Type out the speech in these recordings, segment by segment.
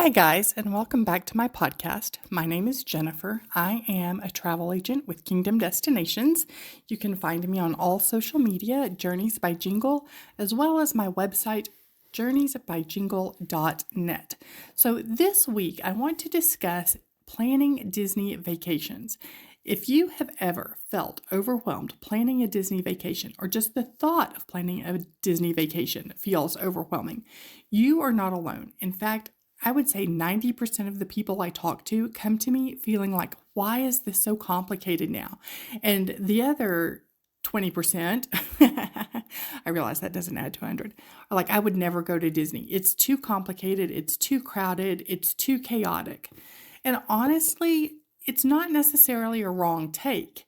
Hi, guys, and welcome back to my podcast. My name is Jennifer. I am a travel agent with Kingdom Destinations. You can find me on all social media at Journeys by Jingle, as well as my website, journeysbyjingle.net. So, this week I want to discuss planning Disney vacations. If you have ever felt overwhelmed planning a Disney vacation, or just the thought of planning a Disney vacation feels overwhelming, you are not alone. In fact, I would say 90% of the people I talk to come to me feeling like, why is this so complicated now? And the other 20%, I realize that doesn't add to 100, are like, I would never go to Disney. It's too complicated, it's too crowded, it's too chaotic. And honestly, it's not necessarily a wrong take,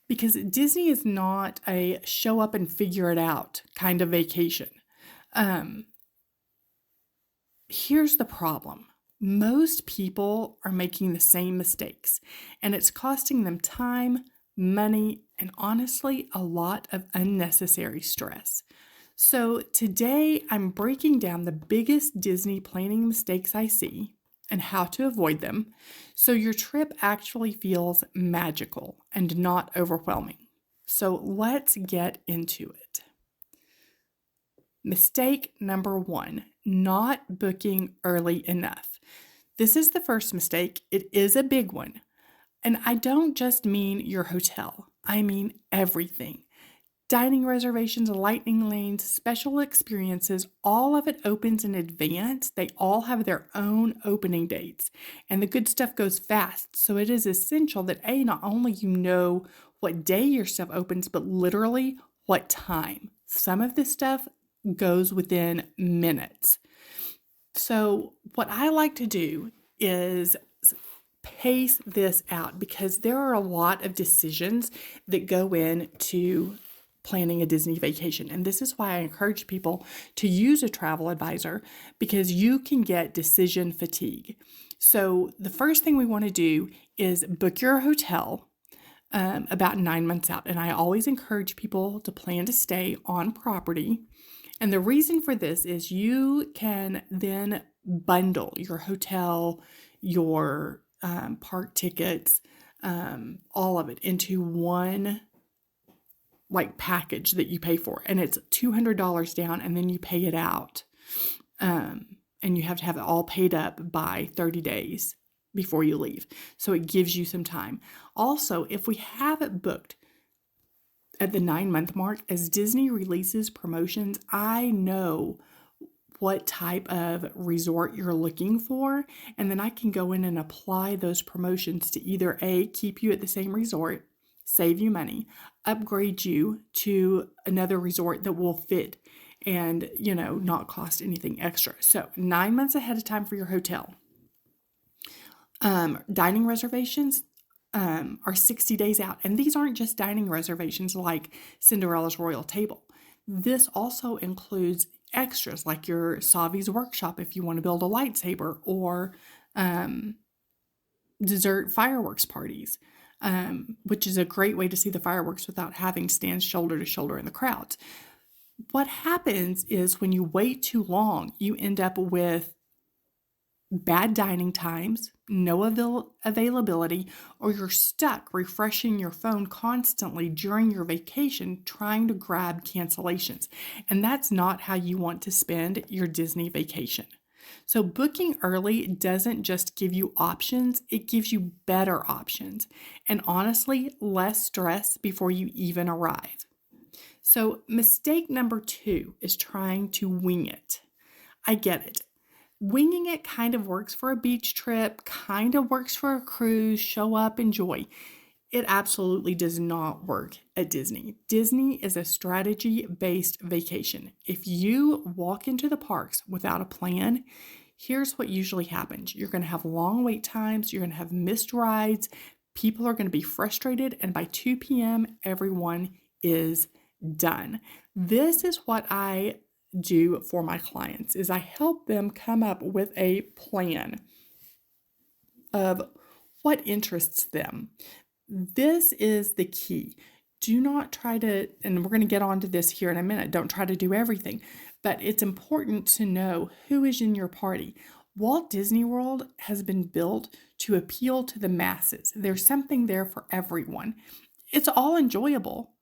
because Disney is not a show up and figure it out kind of vacation. Here's the problem. Most people are making the same mistakes, and it's costing them time, money, and honestly, a lot of unnecessary stress. So today, I'm breaking down the biggest Disney planning mistakes I see and how to avoid them, so your trip actually feels magical and not overwhelming. So let's get into it. Mistake number 1, not booking early enough. This is the first mistake. It is a big one. And I don't just mean your hotel. I mean everything. Dining reservations, lightning lanes, special experiences, all of it opens in advance. They all have their own opening dates. And the good stuff goes fast. So it is essential that not only you know what day your stuff opens, but literally what time. Some of this stuff goes within minutes. So what I like to do is pace this out, because there are a lot of decisions that go into planning a Disney vacation. And this is why I encourage people to use a travel advisor, because you can get decision fatigue. So the first thing we want to do is book your hotel about 9 months out. And I always encourage people to plan to stay on property. And the reason for this is you can then bundle your hotel, your park tickets, all of it into one package that you pay for. And it's $200 down, and then you pay it out. And you have to have it all paid up by 30 days before you leave. So it gives you some time. Also, if we have it booked at the 9-month mark, as Disney releases promotions, I know what type of resort you're looking for, and then I can go in and apply those promotions to either keep you at the same resort, save you money, upgrade you to another resort that will fit and, not cost anything extra. So 9 months ahead of time for your hotel. Dining reservations are 60 days out. And these aren't just dining reservations like Cinderella's Royal Table. This also includes extras like your Savi's workshop if you want to build a lightsaber, or dessert fireworks parties, which is a great way to see the fireworks without having to stand shoulder to shoulder in the crowds. What happens is when you wait too long, you end up with bad dining times, no availability, or you're stuck refreshing your phone constantly during your vacation trying to grab cancellations. And that's not how you want to spend your Disney vacation. So booking early doesn't just give you options, it gives you better options. And honestly, less stress before you even arrive. So mistake number 2 is trying to wing it. I get it. Winging it kind of works for a beach trip, kind of works for a cruise, show up, enjoy. It absolutely does not work at Disney. Disney is a strategy-based vacation. If you walk into the parks without a plan, here's what usually happens. You're going to have long wait times, you're going to have missed rides, people are going to be frustrated, and by 2 p.m., everyone is done. This is what I do for my clients, is I help them come up with a plan of what interests them. This is the key. Do not try to, and we're going to get onto this here in a minute, don't try to do everything, but it's important to know who is in your party. Walt Disney World has been built to appeal to the masses. There's something there for everyone. It's all enjoyable,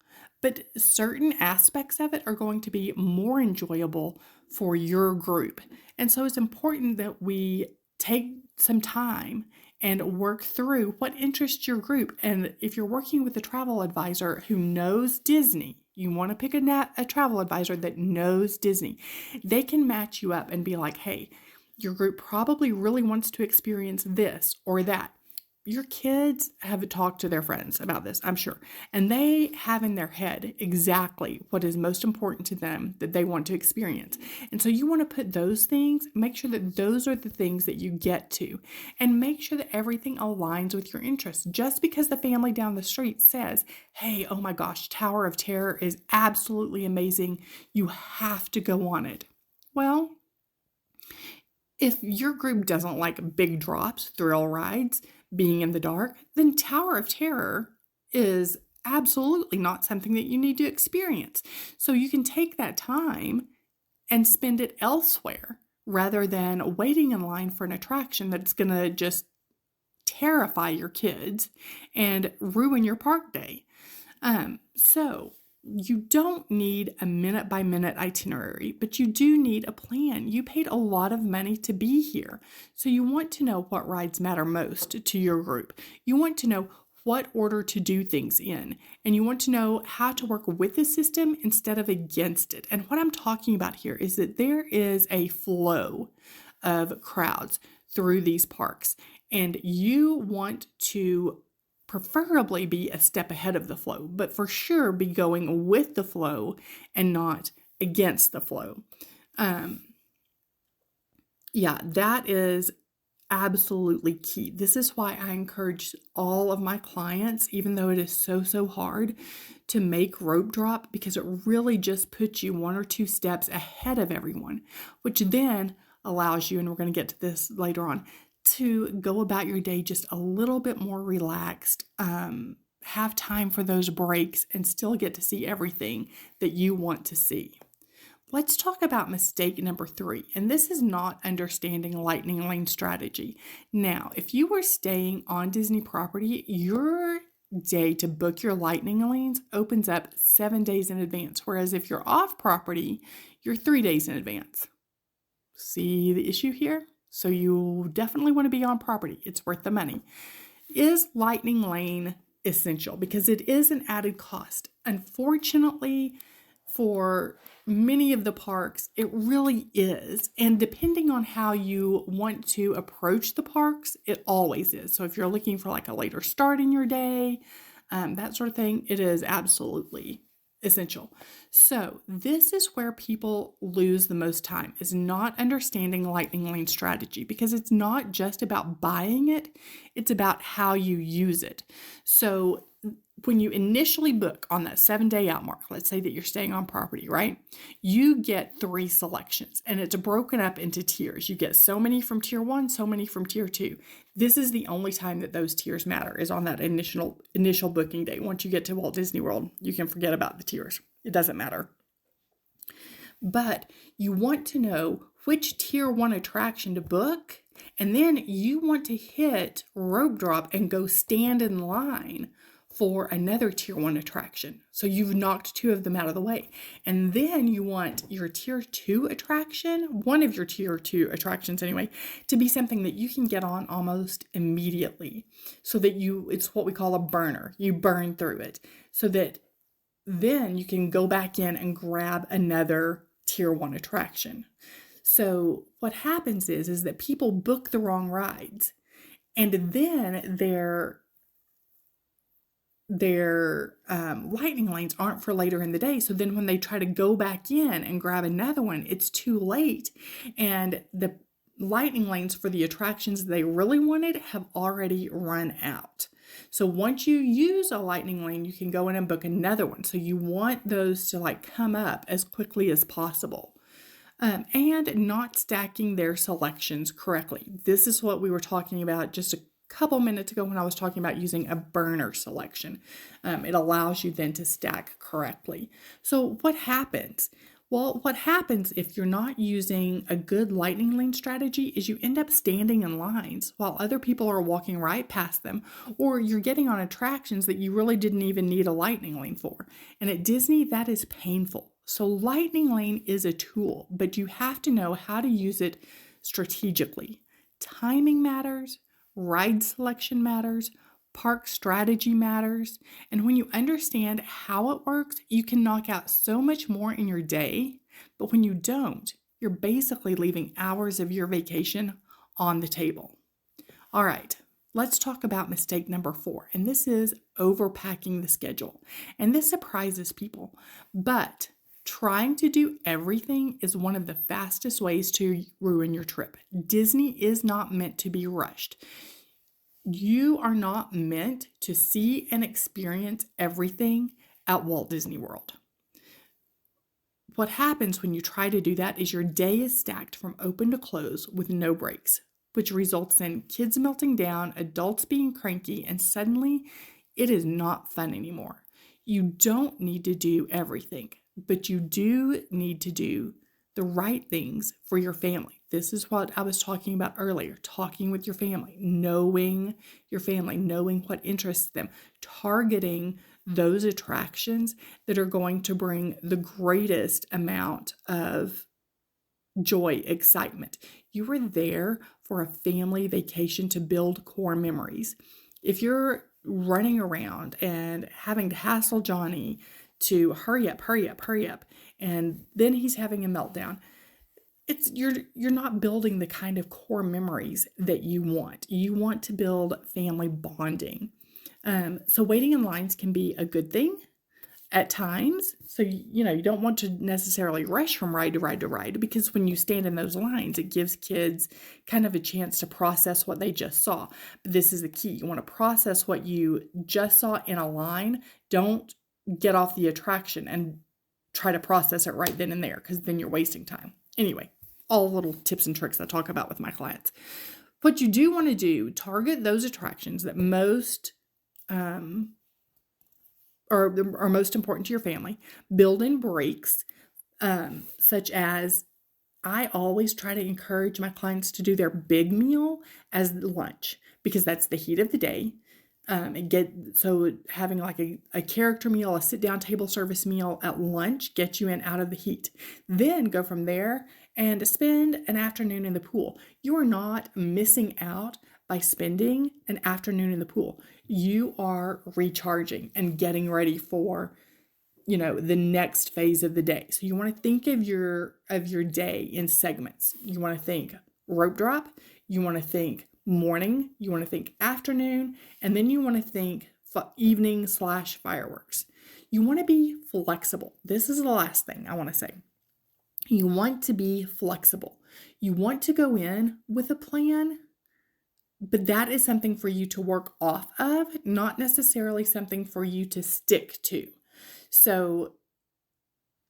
but certain aspects of it are going to be more enjoyable for your group. And so it's important that we take some time and work through what interests your group. And if you're working with a travel advisor who knows Disney, you want to pick a travel advisor that knows Disney. They can match you up and be like, hey, your group probably really wants to experience this or that. Your kids have talked to their friends about this, I'm sure, and they have in their head exactly what is most important to them that they want to experience. And so you want to put those things, make sure that those are the things that you get to, and make sure that everything aligns with your interests. Just because the family down the street says, hey, oh my gosh, Tower of Terror is absolutely amazing, you have to go on it. Well, if your group doesn't like big drops, thrill rides, being in the dark, then Tower of Terror is absolutely not something that you need to experience. So you can take that time and spend it elsewhere rather than waiting in line for an attraction that's going to just terrify your kids and ruin your park day. So you don't need a minute by minute itinerary, but you do need a plan. You paid a lot of money to be here. So you want to know what rides matter most to your group. You want to know what order to do things in, and you want to know how to work with the system instead of against it. And what I'm talking about here is that there is a flow of crowds through these parks, and you want to preferably be a step ahead of the flow, but for sure be going with the flow and not against the flow. That is absolutely key. This is why I encourage all of my clients, even though it is so hard, to make rope drop, because it really just puts you one or two steps ahead of everyone, which then allows you, and we're going to get to this later on, to go about your day just a little bit more relaxed, have time for those breaks, and still get to see everything that you want to see. Let's talk about mistake number 3, and this is not understanding lightning lane strategy. Now, if you were staying on Disney property, your day to book your lightning lanes opens up 7 days in advance, whereas if you're off property, you're 3 days in advance. See the issue here? So you definitely want to be on property. It's worth the money. Is lightning lane essential? Because it is an added cost. Unfortunately, for many of the parks, it really is. And depending on how you want to approach the parks, it always is. So if you're looking for like a later start in your day, that sort of thing, it is absolutely essential. So this is where people lose the most time, is not understanding lightning lane strategy, because it's not just about buying it, it's about how you use it. So when you initially book on that 7-day out mark, let's say that you're staying on property, right? You get 3 selections, and it's broken up into tiers. You get so many from tier 1, so many from tier 2. This is the only time that those tiers matter, is on that initial booking day. Once you get to Walt Disney World, you can forget about the tiers. It doesn't matter. But you want to know which tier 1 attraction to book, and then you want to hit rope drop and go stand in line for another tier 1 attraction. So you've knocked 2 of them out of the way. And then you want your tier 2 attraction, one of your tier 2 attractions anyway, to be something that you can get on almost immediately. So that it's what we call a burner. You burn through it so that then you can go back in and grab another tier 1 attraction. So what happens is that people book the wrong rides, and then their lightning lanes aren't for later in the day. So then when they try to go back in and grab another one, it's too late. And the lightning lanes for the attractions they really wanted have already run out. So once you use a lightning lane, you can go in and book another one. So you want those to come up as quickly as possible. And not stacking their selections correctly. This is what we were talking about just a couple minutes ago when I was talking about using a burner selection. It allows you then to stack correctly. So what happens? Well, what happens if you're not using a good lightning lane strategy is you end up standing in lines while other people are walking right past them, or you're getting on attractions that you really didn't even need a lightning lane for. And at Disney, that is painful. So, lightning lane is a tool, but you have to know how to use it strategically. Timing matters, ride selection matters, park strategy matters. And when you understand how it works, you can knock out so much more in your day. But when you don't, you're basically leaving hours of your vacation on the table. All right, let's talk about mistake number 4. And this is overpacking the schedule. And this surprises people, but trying to do everything is one of the fastest ways to ruin your trip. Disney is not meant to be rushed. You are not meant to see and experience everything at Walt Disney World. What happens when you try to do that is your day is stacked from open to close with no breaks, which results in kids melting down, adults being cranky, and suddenly it is not fun anymore. You don't need to do everything, but you do need to do the right things for your family. This is what I was talking about earlier, talking with your family, knowing your family, knowing what interests them, targeting those attractions that are going to bring the greatest amount of joy, excitement. You were there for a family vacation to build core memories. If you're running around and having to hassle Johnny to hurry up, and then he's having a meltdown, you're not building the kind of core memories that you want. You want to build family bonding. So waiting in lines can be a good thing at times. So, you don't want to necessarily rush from ride to ride to ride, because when you stand in those lines, it gives kids kind of a chance to process what they just saw. But this is the key. You want to process what you just saw in a line. Don't get off the attraction and try to process it right then and there, because then you're wasting time. Anyway, all little tips and tricks I talk about with my clients. What you do want to do, target those attractions that most are most important to your family. Build in breaks, such as I always try to encourage my clients to do their big meal as lunch, because that's the heat of the day. So having like a character meal, a sit down table service meal at lunch gets you in out of the heat. Then go from there and spend an afternoon in the pool. You are not missing out by spending an afternoon in the pool. You are recharging and getting ready for, the next phase of the day. So you want to think of your day in segments. You want to think rope drop, you want to think morning, you want to think afternoon, and then you want to think evening/fireworks. You want to be flexible. This is the last thing I want to say. You want to be flexible. You want to go in with a plan, but that is something for you to work off of, not necessarily something for you to stick to. So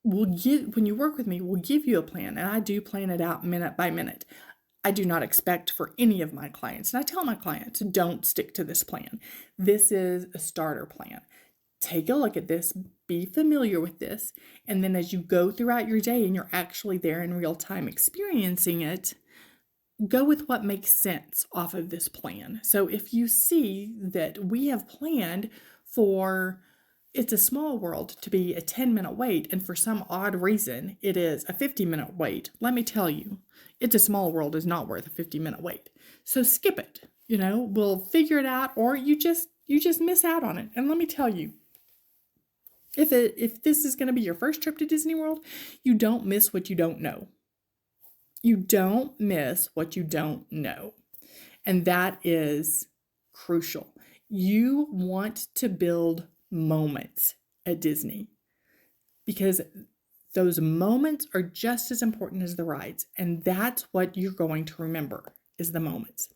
when you work with me, we'll give you a plan, and I do plan it out minute by minute. I do not expect for any of my clients, and I tell my clients, don't stick to this plan. This is a starter plan. Take a look at this, be familiar with this, and then as you go throughout your day and you're actually there in real time experiencing it, go with what makes sense off of this plan. So if you see that we have planned for It's a Small World to be a 10-minute wait, and for some odd reason it is a 50-minute wait, let me tell you, It's a Small World is not worth a 50-minute wait. So skip it. We'll figure it out, or you just miss out on it. And let me tell you, if this is going to be your first trip to Disney World, you don't miss what you don't know. You don't miss what you don't know. And that is crucial. You want to build moments at Disney, because those moments are just as important as the rides. And that's what you're going to remember, is the moments.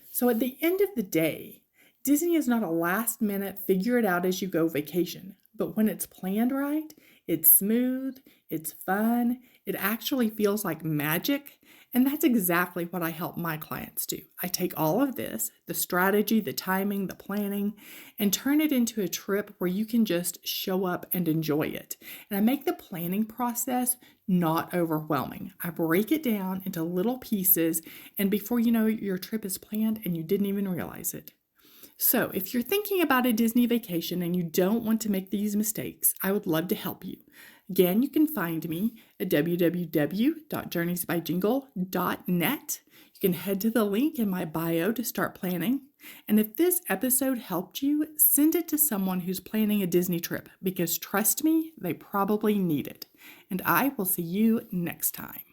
So at the end of the day, Disney is not a last minute figure it out as you go vacation. But when it's planned right, it's smooth, it's fun, it actually feels like magic, And that's exactly what I help my clients do. I take all of this, the strategy, the timing, the planning, and turn it into a trip where you can just show up and enjoy it. And I make the planning process not overwhelming. I break it down into little pieces, and before you know it, your trip is planned and you didn't even realize it. So, if you're thinking about a Disney vacation and you don't want to make these mistakes, I would love to help you. Again, you can find me at www.journeysbygingles.net. You can head to the link in my bio to start planning. And if this episode helped you, send it to someone who's planning a Disney trip because trust me, they probably need it. And I will see you next time.